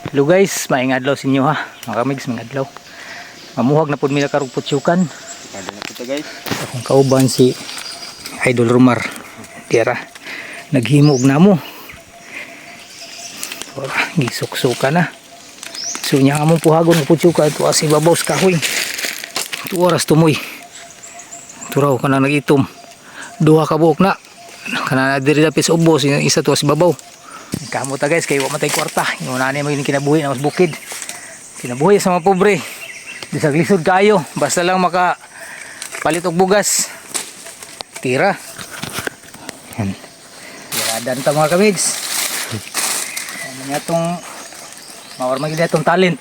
Hello guys, maayong adlaw sa inyo ha. Mga kamigs, mga adlaw. Mamuhag na po nila karong putyukan. Ada na po ito guys. Akong kauban si Idol Rumar. Tira, naghimog na mo. Gisok-suka na. So niya among puhagon ng putyukan. Ito asi babaw sa kahoy. Ito oras tumoy. Turaw ka na nag-itom. Duha ka buok na. Kana na diri dapit sa ubos. Isa to asi babaw. Kamuta guys, kayo matay kwarta. Yung nanay mo yung kinabuhi na mas bukid. Kinabuhi sa mga pobre. Disaglisod kayo. Basta lang maka palit og bugas. Tira. Yan. Tiradan ta mga kamigs. Ano nga itong mawar magiging itong talent.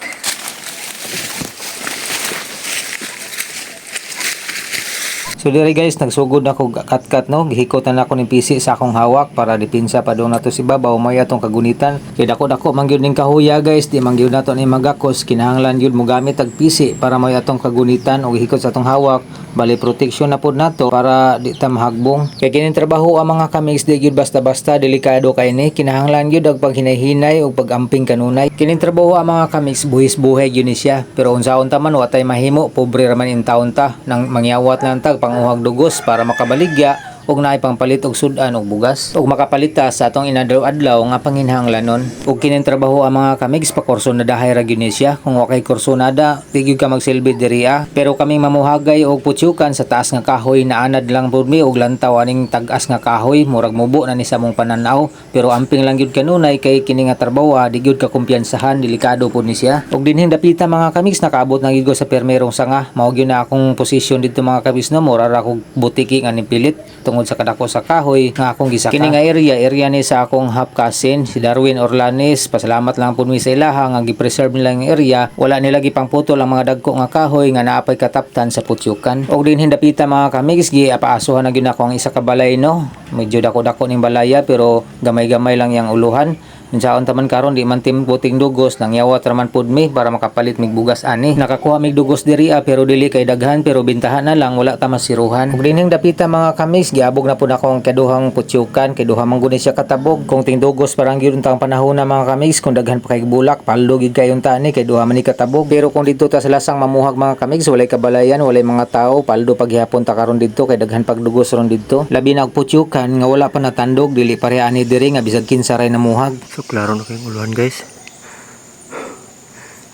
So diri guys, nagsugod na ako kat-kat no, gihikotan na ako ng PC sa akong hawak para depensa pa doon nato si babaw may atong kagunitan. Kay dako-dako man gyud ning kahuya guys, di man gyud nato ni magakos, kinahanglan gyud mo gamit tag PC para may atong kagunitan o gihikot sa atong hawak. Bali proteksyon na pod nato para di ta mahagbong. Kay kining trabaho ang mga kamigs di gyud basta-basta, delikado kay ni, kinahanglan gyud ang paghinay-hinay o pagamping kanunay. Kining trabaho ang mga kamigs buhis-buhay gyud ni siya, pero unsaon ta man watay mahimo, pobre ra man in taon ta nang mangyawat lang tag panguhag dugos para makabaligya ug naay pangpalit og sudan og bugas ug makapalita sa atong inadlaw-adlaw nga panginhanglanon. Ug kining trabaho ang mga kamigs pa kurso na dahay ra gyud ni siya. Kung wa kay kurso nada di gyud ka magsilbi diri pero kaming mamuhagay og putyukan sa taas nga kahoy na anad lang pud mi og lantaw aning tag-as nga kahoy murag mubo na ni sa mong pananaw, pero amping lang gyud kanunay kay kini nga trabaho di gyud ka kumpiyansahan, delikado pud ni siya. Ug dinhin dapita mga kamigs nakaabot na gyud ko sa permerong sanga. Mao gyud na akong posisyon dito mga kamigs no, mura ra akong butiki nga nipilit tungod sa kadako sa kahoy nga akong gisaka. Kini nga area ni sa akong half cousin si Darwin Orlanes. Pasalamat lang pud mi sa ilaha nga gi-preserve nila ang area. Wala nila gipangputol ang mga dagko nga kahoy nga naapay kataptan sa putyukan. Og dinhin dapita mga kamigs giapaasuhan na gyud ako ang isa ka balay no. Medyo dako-dako ning balaya pero gamay-gamay lang yang uluhan. Unsaon taman karon di man timbuting dugos nang yawat raman pud mi para makapalit mig bugas ani. Nakakuha mig dugos diri pero dili kay daghan pero bintahan na lang wala ta masiruhan. Ug dinhing dapita mga kamigs giabog na pud ako ang kaduhang putyukan kay duha man gud siya katabog. Kung ting dugos parang gyud untang panahon na mga kamigs kung daghan pa kay bulak paldo gid kayon ta ni kay duha man ni katabog. Pero kung dito ta sa lasang mamuhag mga kamigs walay kabalayan, walay mga tao, paldo paghihapon ta karon dito kay daghan pagdugos ron dito. Labi na og putyukan nga wala pa natandog dili pareha ani diri nga bisag kinsa ray namuhag. So klaro na kayong uluhan guys.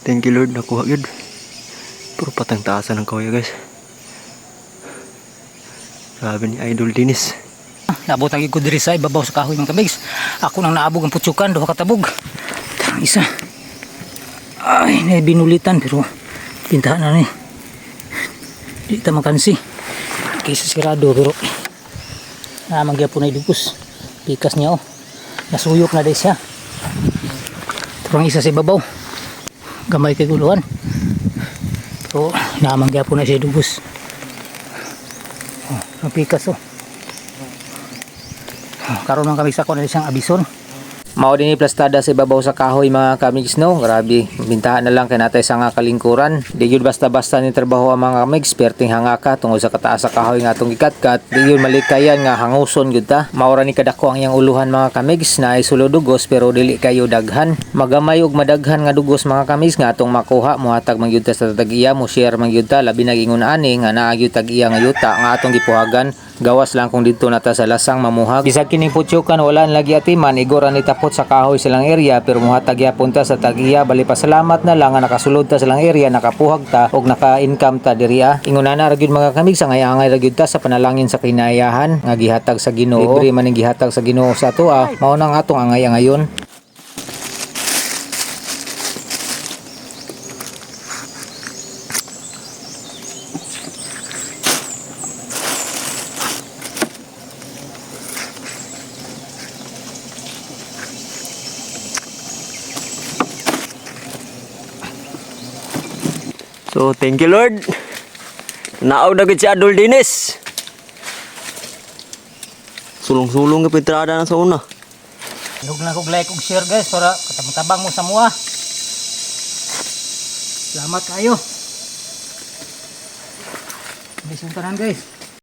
Thank you Lord, nakuha yun. Puro patang taasan ng kawaya guys. Sabi ni Idol Dinis. Naabot ang ko diri sa ibabaw sa kahoy mga kamigs. Ako nang naabog ang putyukan, duha katabog. Tarang isa. Ay, na binulitan pero pintahan na ni. Di ta makansi. Kaysa sirado pero naman gyapon ay dugos. Pikas niya oh. Nasuyok na din siya. Turang isa sa ibabaw. Gamay kay guluhan. Pero naman gyapon na siya dugos. Ang pikas oh. Karon man kami sa kuno siyang abison. Mao din plastada sa ibabaw sa kahoy mga kamigs no. Grabe, bintahan na lang kay natay sa nga kalingkuran. Di gyud basta-basta ni trabaho ang mga kamigs, perting hanga ka tungod sa kataas sa kahoy nga atong gikat-kat. Di gyud malikayan nga hanguson gyud ta. Mao ra ni kadako ang iyang uluhan mga kamigs na ay sulodugos pero dili kayo daghan. Magamay ug madaghan nga dugos mga kamigs nga atong makuha mohatag man gyud ta sa tag-iya, mo share man gyud ta labi na ingon ani nga naa gyud tag-iya nga yuta nga atong gipuhagan. Gawas lang kung dito nata sa lasang mamuhag. Bisag kining putyukan wala lagi atiman, igora ni tapot sa kahoy silang area pero muhatag yapon ta sa tag-iya. Bali pasalamat na lang nga nakasulod ta silang area, nakapuhag ta og naka-income ta diri Ingon na ra gyud mga kamigs ang angay ra gyud ta sa panalangin sa kinayahan nga gihatag sa Ginoo. Libre man ning gihatag sa Ginoo sa atoa. Mao nang atong angay-angayon. So thank you Lord. Naaw na gid si Idol Dinis. Sulong-sulong ka pitrada na sa una. Huwag na kong like ug share guys para katabang mo sa mua. Salamat kayo. Bisuntanan guys.